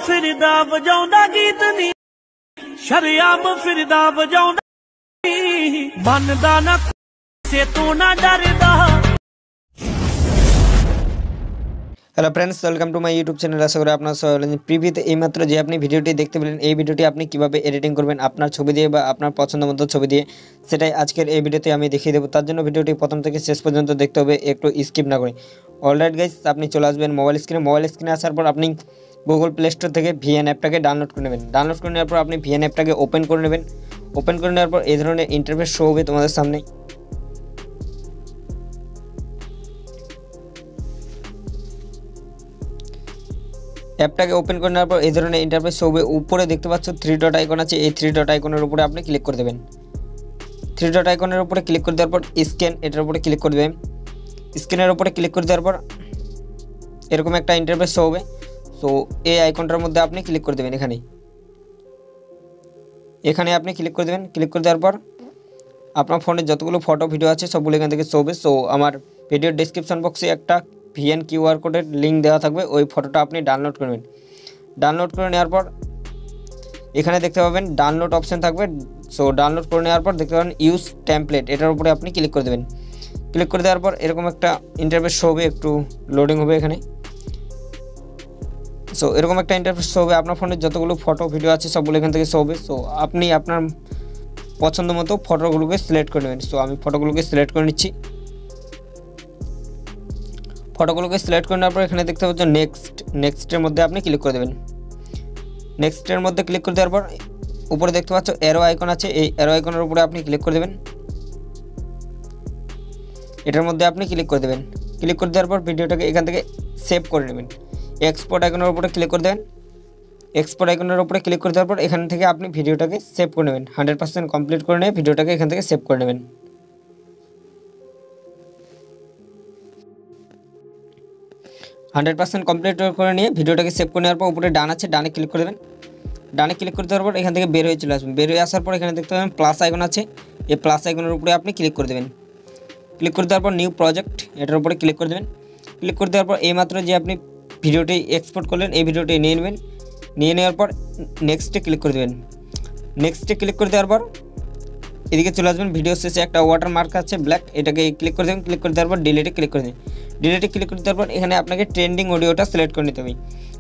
फिरदा वजाउंदा गीत नी शरियाम फिरदा वजाउंदा मनदा ना से तू ना डरदा। Hello friends, welcome to my YouTube channel. आशा करी আপনারা সবাই প্রিভিতে এইমাত্র যে আপনি ভিডিওটি দেখতে পেলেন, এই ভিডিওটি আপনি কিভাবে এডিটিং করবেন আপনার ছবি দিয়ে বা আপনার পছন্দমতো ছবি দিয়ে, সেটাই আজকের এই ভিডিওতে আমি দেখিয়ে দেবো। তার জন্য ভিডিওটি প্রথম থেকে শেষ পর্যন্ত দেখতে হবে, একটু স্কিপ না করে। অলরাইট গাইস, আপনি চলে আসবেন মোবাইল স্ক্রিনে আসার পর আপনি গুগল প্লে স্টোর থেকে ভিএন অ্যাপটাকে ডাউনলোড করে নেবেন। ডাউনলোড করে নেওয়ার পর আপনি ভিএন অ্যাপটাকে ওপেন করে নেবেন। ওপেন করে নেওয়ার পর এই ধরনের ইন্টারফেস শো হবে তোমাদের সামনে। অ্যাপটাকে ওপেন করে নেওয়ার পর এই ধরনের ইন্টারফেস হবে। উপরে দেখতে পাচ্ছ 3 ডট আইকন আছে, এই 3 ডট আইকনের উপরে আপনি ক্লিক করে দেবেন। 3 ডট আইকনের উপরে ক্লিক করে দেওয়ার পর স্ক্যান, এটার উপরে ক্লিক করে দেবেন। স্ক্যানের উপরে ক্লিক করে দেওয়ার পর এরকম একটা ইন্টারফেস হবে। সো এই আইকনটার মধ্যে আপনি ক্লিক করে দেবেন। এখানে আপনি ক্লিক করে দেবেন। ক্লিক করে দেওয়ার পর আপনার ফোনে যতগুলো ফটো ভিডিও আছে সবগুলো এখান থেকে শো হবে। সো আমার ভিডিওর ডেসক্রিপশন বক্সে একটা ভিএন কিউআর কোডের লিঙ্ক দেওয়া থাকবে, ওই ফটোটা আপনি ডাউনলোড করবেন। ডাউনলোড করে নেওয়ার পর এখানে দেখতে পাবেন ডাউনলোড অপশান থাকবে। সো ডাউনলোড করে নেওয়ার পর দেখতে পাবেন ইউজ টেমপ্লেট, এটার উপরে আপনি ক্লিক করে দেবেন। ক্লিক করে দেওয়ার পর এরকম একটা ইন্টারফেস শো হবে, একটু লোডিং হবে এখানে। সো এরকম একটা ইন্টারফেস শো হবে। আপনার ফোনে যতগুলো ফটো ভিডিও আছে সবগুলো এখান থেকে শো হবে। সো আপনি আপনার পছন্দ মতো ফটোগুলোকে সিলেক্ট করে নেবেন। সো আমি ফটোগুলোকে সিলেক্ট করে নিচ্ছি। ফটোগুলোকে সিলেক্ট করে নেওয়ার পর এখানে দেখতে পাচ্ছেন নেক্সটের মধ্যে আপনি ক্লিক করে দেবেন। নেক্সটের মধ্যে ক্লিক করে দেওয়ার পর উপরে দেখতে পাচ্ছ অ্যারো আইকন আছে, এই অ্যারো আইকনের উপরে আপনি ক্লিক করে দেবেন। এটার মধ্যে আপনি ক্লিক করে দেবেন। ক্লিক করে দেওয়ার পর ভিডিওটাকে এখান থেকে সেভ করে নেবেন। এক্সপোর্ট আইকনের উপরে ক্লিক করে দেবেন। এক্সপোর্ট আইকনের উপরে ক্লিক করে দেওয়ার পর এখান থেকে আপনি ভিডিওটাকে সেভ করে নেবেন। 100% কমপ্লিট করে নিয়ে ভিডিওটাকে এখান থেকে সেভ করে নেবেন। 100% কমপ্লিট করে নিয়ে ভিডিওটাকে সেভ করে নেওয়ার পর উপরে ডান আছে, ডানে ক্লিক করে দেবেন। ডানে ক্লিক করে দেওয়ার পর এখান থেকে বের হয়ে চলে আসবেন। বের হয়ে আসার পর এখানে দেখতে পাবেন প্লাস আইকন আছে, এই প্লাস আইকনের উপরে আপনি ক্লিক করে দেবেন। ক্লিক করে দেওয়ার পর নিউ প্রজেক্ট, এটার উপরে ক্লিক করে দেবেন। ক্লিক করে দেওয়ার পর এইমাত্র যে আপনি ভিডিওটি এক্সপোর্ট করলেন এই ভিডিওটি নিয়ে নেবেন। নিয়ে নেওয়ার পর নেক্সটে ক্লিক করে দেবেন। নেক্সটে ক্লিক করে দেওয়ার পর এদিকে চলে আসবেন। ভিডিও শেষে একটা ওয়াটার মার্ক আছে ব্ল্যাক, এটাকে ক্লিক করে দেবেন। ক্লিক করে দেওয়ার পর ডিলিটে ক্লিক করে দেবেন। ডিলিটে ক্লিক করে দেওয়ার পর এখানে আপনাকে ট্রেন্ডিং অডিওটা সিলেক্ট করে নিতে হবে।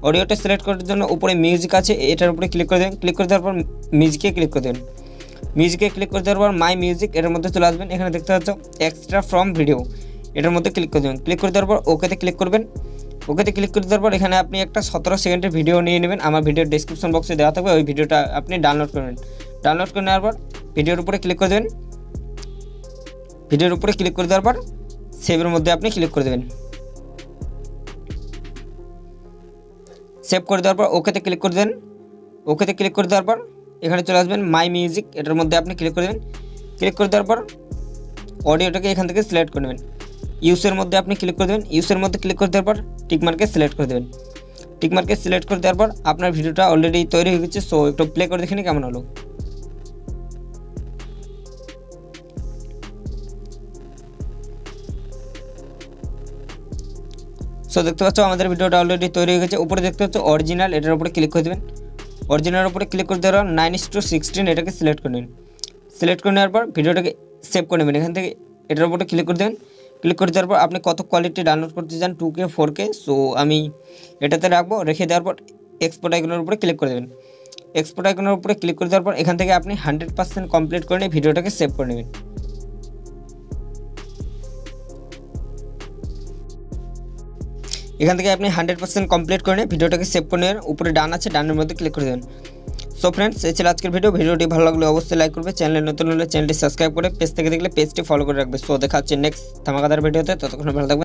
অডিওটা সিলেক্ট করার জন্য উপরে মিউজিক আছে, এটার উপরে ক্লিক করে দেবেন। ক্লিক করে দেওয়ার পর মিউজিকে ক্লিক করে দেবেন। মিউজিকে ক্লিক করে দেওয়ার পর মাই মিউজিক, এটার মধ্যে চলে আসবেন। এখানে দেখতে পাচ্ছ এক্সট্রা ফ্রম ভিডিও, এটার মধ্যে ক্লিক করে দেবেন। ক্লিক করে দেওয়ার পর ওকেতে ক্লিক করবেন। ওকেতে ক্লিক করে দেওয়ার পর এখানে আপনি একটা 17 সেকেন্ডের ভিডিও নিয়ে নেবেন। আমার ভিডিওর ডেসক্রিপশন বক্সে দেওয়া থাকবে, ওই ভিডিওটা আপনি ডাউনলোড করবেন। ডাউনলোড করে নেওয়ার পর ভিডিওর উপরে ক্লিক করে দেবেন। ভিডিওর উপরে ক্লিক করে দেওয়ার পর সেভের মধ্যে আপনি ক্লিক করে দেবেন। সেভ করে দেওয়ার পর ওকেতে ক্লিক করে দেন। ওকেতে ক্লিক করে দেওয়ার পর এখানে চলে আসবেন মাই মিউজিক, এটার মধ্যে আপনি ক্লিক করে দেবেন। ক্লিক করে দেওয়ার পর অডিওটাকে এখান থেকে সিলেক্ট করে নেবেন। ইউসের মধ্যে আপনি ক্লিক করে দেবেন। ইউসের মধ্যে ক্লিক করে দেওয়ার পর টিকমার্কে সিলেক্ট করে দেবেন। টিকমার্কে সিলেক্ট করে দেওয়ার পর আপনার ভিডিওটা অলরেডি তৈরি হয়ে গেছে। সো একটু প্লে করে দেখে নিন কেমন হলো। সো দেখতে পাচ্ছ আমাদের ভিডিওটা অলরেডি তৈরি হয়ে গেছে। উপরে দেখতে পাচ্ছ অরিজিনাল, এটার উপরে ক্লিক করে দেবেন। অরিজিনালের উপরে ক্লিক করে দেওয়ার 9:16 এটাকে সিলেক্ট করে নেবেন। সিলেক্ট করে নেওয়ার পর ভিডিওটাকে সেভ করে নেবেন। এখান থেকে এটার উপরে ক্লিক করে দেবেন। ক্লিক করে দেওয়ার পর আপনি কত কোয়ালিটি ডাউনলোড করতে চান, 2K 4K। সো আমি এটাতে রাখবো। রেখে দেওয়ার পর এক্সপোর্ট আইকনের উপরে ক্লিক করে দেবেন। এক্সপোর্ট আইকনের উপরে ক্লিক করে দেওয়ার পর এখান থেকে আপনি 100% কমপ্লিট করে নিয়ে ভিডিওটাকে সেভ করে নেবেন। এখান থেকে আপনি 100% কমপ্লিট করে নিয়ে ভিডিওটাকে সেভ করে নেবেন। উপরে ডান আছে, ডানের মধ্যে ক্লিক করে দেবেন। সো ফ্রেন্ডস, এই ছিল আজকের ভিডিওটি ভালো লাগলে অবশ্যই লাইক করবে। চ্যানেলে নতুন হলে চ্যানেলটি সাবস্ক্রাইব করে পেজ থেকে দেখলে পেজটি ফলো করে রাখবে। সো দেখা হচ্ছে নেক্সট ধামাকাদার ভিডিওতে, ততক্ষণ ভালো থাকবে।